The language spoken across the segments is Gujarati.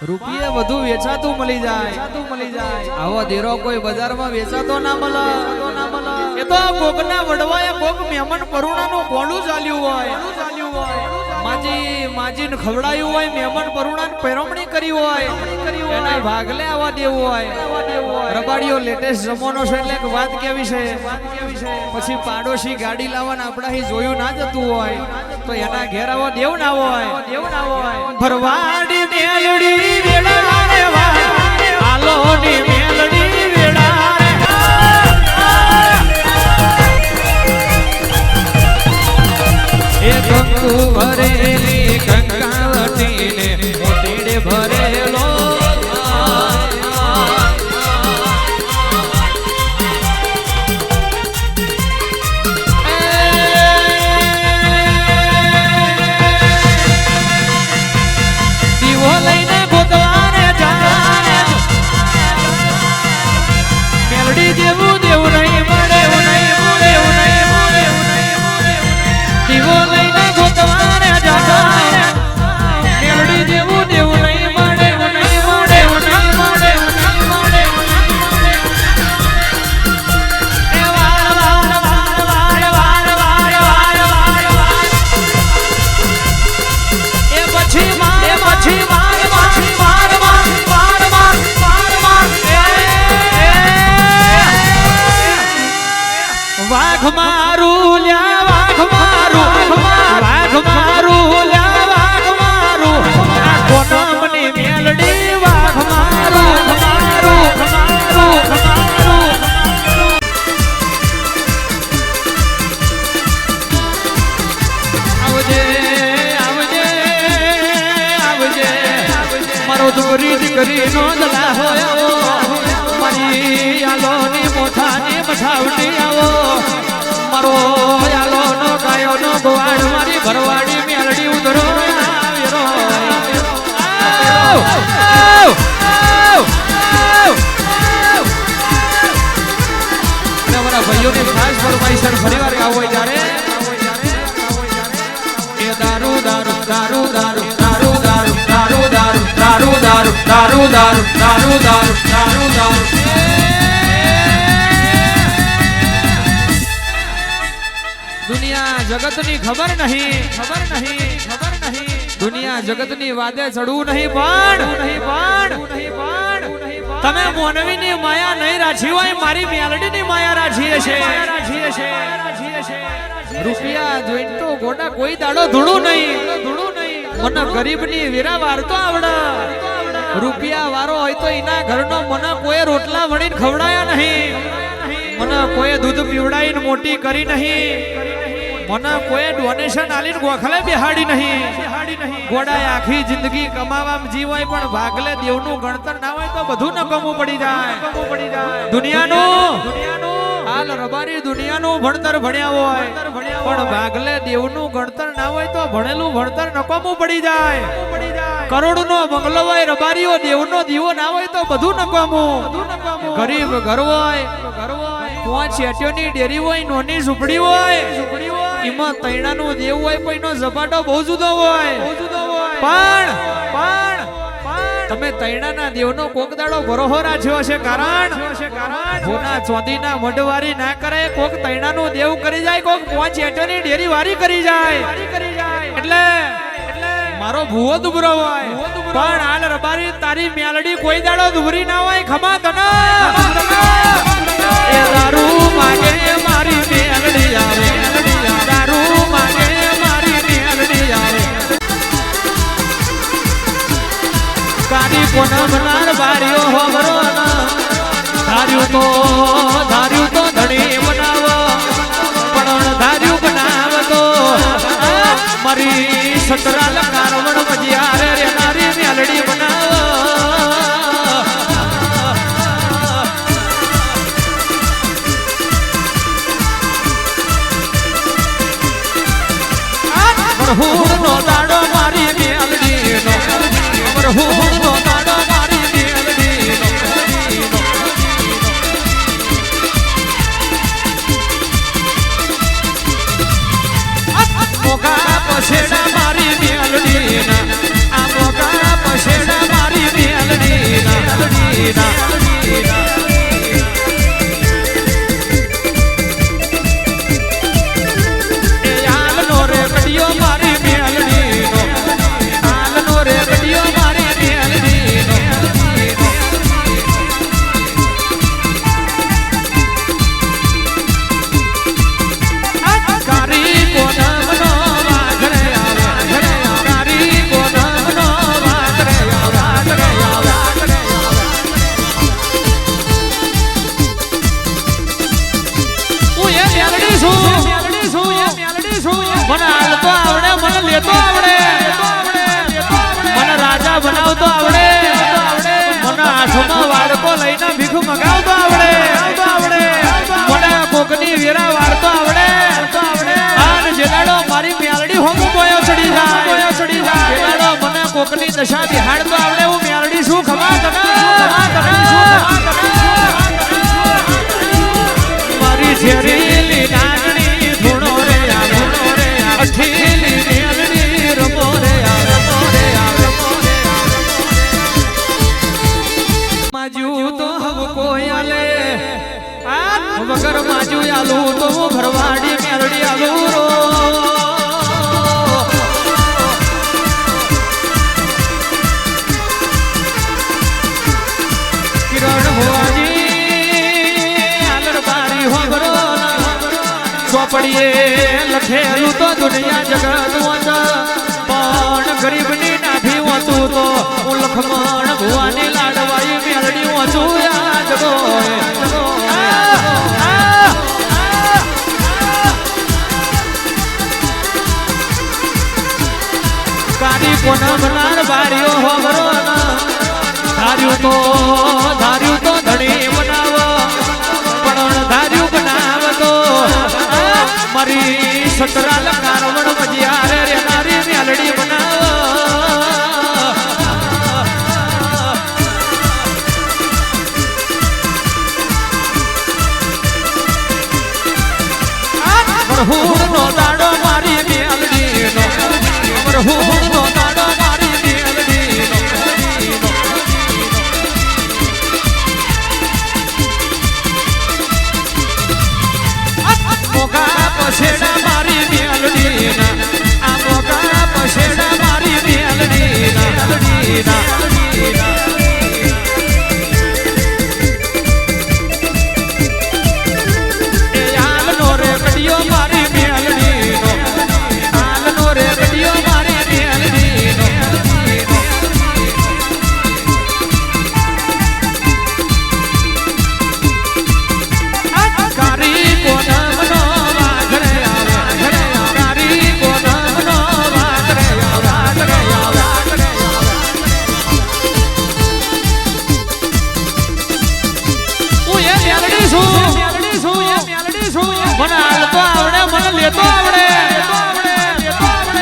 રૂપિયે વધુ વેચાતું મળી જાય આવો દેરો કોઈ બજારમાં વેચાતો ના મળે એ તો કોકના વડવાએ કોક મહેમાન પરુણાનું કોડું ચાલ્યું હોય માજીને ખવડાયું હોય મહેમાન પરુણાને પેરમણી કરી હોય એના ભાગલે આવવા દેવું હોય રબાડીઓ લેટેસ્ટ જમાનો છે એટલે વાત કેવી છે પછી પાડોશી ગાડી લાવવાના આપણા જોયું ના જતું હોય તો એના ઘેર આવો દેવ ના હોય ભરવાડી મેલડી વેળા રે આલોની મેલડી વેળા રે એ ગંગુ ભરેલી ગંગાવતીને મોતીડે ભરેલો વાઘ મારું લ્યા વાઘ મારું લ્યા વાઘ મારું આ કોનમની મેલડી વાઘ મારું આવજે મારો દોરી દીકરી નો દલા હોય મારી આલોની મોથાની મઠાવટી આવો મારો આલો નો ગાયો નો ગોવાડ મારી ભરવાડી મેલડી ઉધરો અમારા ભાઈઓની ખાસ ફરમાઈશ ફરીવાર ગાવ હોય ત્યારે એ દારૂ દારૂ દારૂ દારૂ દારૂ દારૂ દારૂ દારૂ દારૂ દારૂ દારૂ દારૂ દારૂ દારૂ દારૂ દારૂ દુનિયા જગતની ખબર નહીં દુનિયા જગતની વાદે ચડવું નહીં પણ તમે મોનવીની માયા નહીં રાખી હોય મારી મેલડીની માયા રાખીએ છે રૂપિયા જોઈને તો ગોડા કોઈ દાડો ધૂળું નહીં મને ગરીબની વીરા વારતો આવડે રૂપિયા વાળો હોય તો એના ઘરનો મને કોઈ રોટલા વળીને ખવડાયા નહીં મને કોઈ દૂધ પીવડાવીને મોટી કરી નહીં મને કોઈ ડોનેશન આલીને ગોખલે બેહાડી નહીં ગોડાએ આખી જિંદગી કમાવામાં જીવાય પણ ભાગલે દેવનું ગણતર ના હોય તો બધું નકમું પડી જાય દુનિયાનું હાલ રબારી દુનિયાનું ભણતર ભણ્યા હોય પણ ભાગલે દેવનું ગણતર ના હોય તો ભણેલું ભણતર નકમું પડી જાય કરોડનો બંગલો હોય રબારીઓ દેવનો દીવો ના હોય તો બધું નકમું ગરીબ ઘર હોય 5 શેટીઓની ડેરી હોય નોની ઝૂંપડી હોય એમાં તૈણાનું દેવ હોય પણ એનો ઝપાટો બહુ જુદો હોય પણ તમે તૈણાના દેવનો કોક દાડો ભરોહો રાખ્યો હશે કારણ સોના ચોંદીના મઢવારી ના કરે કોક તૈણાનું દેવ કરી જાય કોક 5 શેટીઓની ડેરી વારી કરી જાય એટલે મારો ભૂવો દુબરો હોય પણ હાલ રબારી તારી મેલડી કોઈ દાડો દુબરી ના હોય ખમા તના એ દારૂ માગે મારી મેલડી આવે દારૂ માગે મારી મેલડી આવે કાડી કોના બનાર બારીઓ હોબરો ના ધાર્યું તો ધણી બનાવો પણ ધાર્યું બનાવ તો મારી સતરાલ કારવણ મજિયારે રે નારી મેલડી બનાવો મરહુડ નો દાડો મારી મેલડી નો મરહુડ નો દાડો મારી મેલડી નો મોગા પછેડા મારી મેલડી ના આ મોગા પછેડા મારી કોકની દશા બિહાડ તો આવડે હું મેરડી શું ખમા તને મારી ઝેરીલી નાગણી ધૂણો રે અઠીલી મેરડી રમો રે માજુ તો હવ કોઈ આલે વગર માજુ આલુ તો ભરવાડી મેરડી આલુ રો કિરણ ભુવાજી આલર બારી હોબરો ચોપડીએ લખેલું તો દુનિયા જગત વાંચ પણ ગરીબની નાભી વાંચું તો હું લખમણ ભુવાની લાડવાઈ મેલડી વાંચું યાદ ગો કારી કોના બનાર બારીઓ હોબરો ધાર્યું તો ધણી બનાવ પણ ધાર્યું બનાવ તો મારી સતરાલ કારવણ મજિયારે રે નારી મેલડી બનાવ મરહુડ નો દાડો મારી મેલડી નો મરહુડ નો દાડો મારી મેલડી નો મોગા પછેડા મારી મેલડી ના આ મોગા પછેડા મારી મેલડી ના એ આલનો રે કડિયો મારી મેલડી નો આલનો રે કડિયો મારી મેલડી નો કારી કોના મને હાલતો આવડે મને લેતો આવડે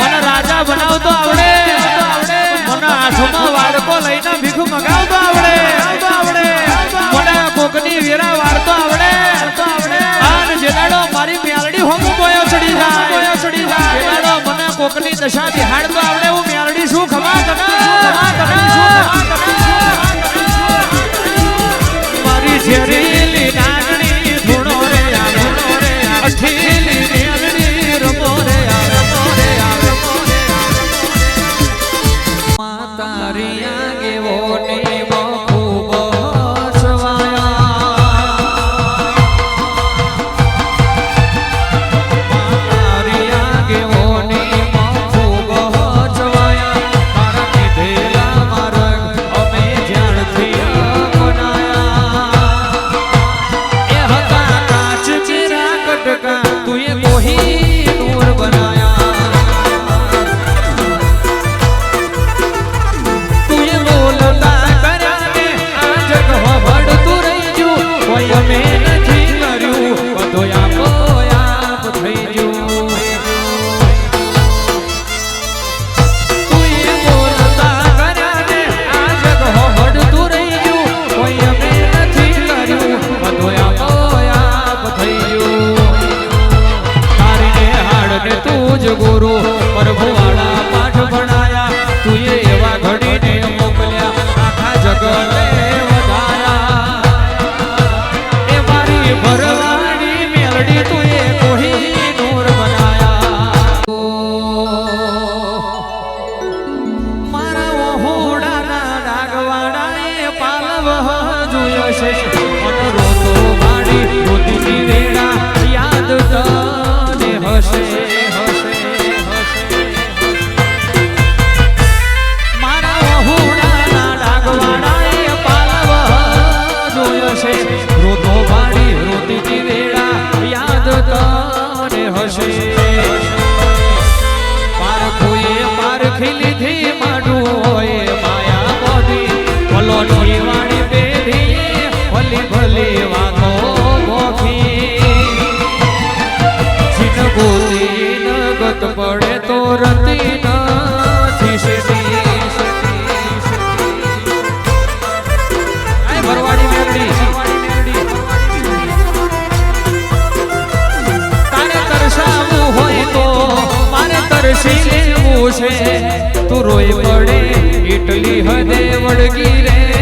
મને રાજા બનાવતો આવડે મને આઠમાં વાડકો લઈને ભીખ મગાવતો આવડે મને કોકની વેરા વાળતો આવડે અને જેડાડો મારી મેલડી હોમ બોયો ચડી જાય જેડાડો મને કોકની દશા બિહાડતો આવડે હું મેલડી શું ખમા તને મારી ઝેરીલી નાગણી ધૂણો રે અઠીલી મેલડી રમો રે માતારી આગેવો ને ખૂબ સવાયા માતારી આગેવો ને ખૂબ સવાયા મારા કીધેલા માર્ગ અમે જ્યારથી અપનાયા એ હતા કાચ ચીરા કટકા તુએ કોહી નૂર બનાયા તુએ બોલતા કર્યા ને આ જગ ભડતું રહી ગયું કોઈ અમે નથી કર્યું બધો આપોઆપ થઈ ગયું તુએ બોલતા કર્યા ને આ જગ ભડતું રહી ગયું કોઈ અમે નથી કર્યું બધો આપોઆપ થઈ ગયું તુજ ગુરુ પ્રભુવાળા પાઠ ભણાયા તુએ એવા ઘડીને મોકલ્યા આખા જગને વધાયા એ મારી ભરવાડી મેલડી તુએ કોહી નૂર બનાયા મારા હોડાના ડાગવાડાએ પાલવ જોયો છે મન રોતો વાડી રોતીની વેળા યાદ તને હશે મારા હોડાના ડાગવાડાએ પાલવ જોયો છે રોતો વાડી રોતીની વેળા યાદ તને હશે પારખોએ પારખી લીધી માડું હોય માયા બોધી ભલોની વાળી પેઢી ભલી ભલી વાતો ગોખી છે તું રોય પડે એટલી હદે વળગી રે